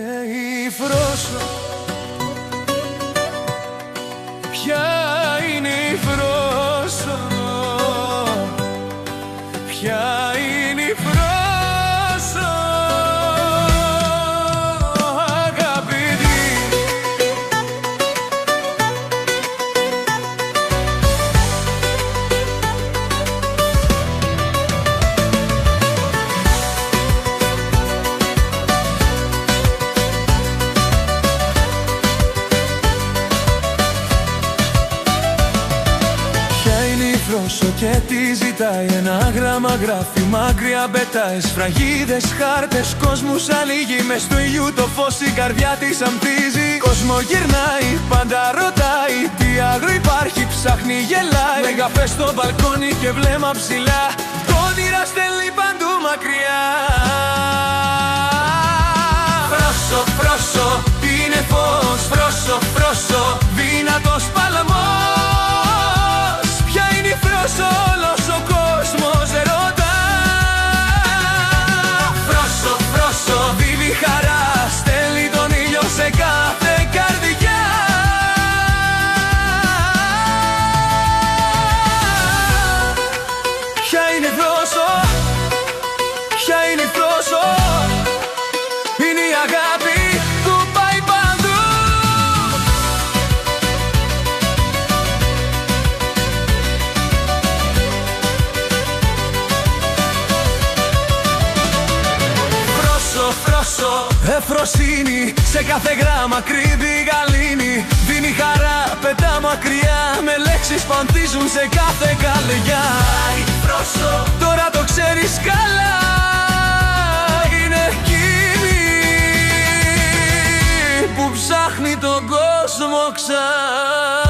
είναι η Φρόσο? Ποια είναι η Φρόσο? Ποια είναι η Φρόσο? Και τι ζητάει, ένα γράμμα γράφει, μακριά πετάει. Σφραγίδες, χάρτες, κόσμους ανοίγει. Μες του ηλιού το φως η καρδιά της αμπτίζει. Κόσμο γυρνάει, πάντα ρωτάει, τι άλλο υπάρχει, ψάχνει, γελάει. Με καφέ στο μπαλκόνι και βλέμμα ψηλά, το όνειρα στέλνει παντού μακριά. Φρόσο, φρόσο, είναι φως. Φρόσο, φρόσο, δυνατός παλαμός. Ποια είναι η Φρόσο? Όλος ο κόσμος ρωτά. Φρόσο, φρόσο, δίνει χαρά, στέλνει τον ήλιο σε κάθε καρδιά. Ποια είναι η Φρόσο? Ποια είναι η Φρόσο? Είναι η αγάπη που πάει παντού. Φρόσο, εφροσύνη, σε κάθε γράμμα κρύβει γαλήνη. Δίνει χαρά, πετά μακριά, με λέξεις που ανθίζουν σε κάθε καρδιά. Φρόσο, τώρα το ξέρεις καλά, είναι εκείνη που ψάχνει τον κόσμο ξανά.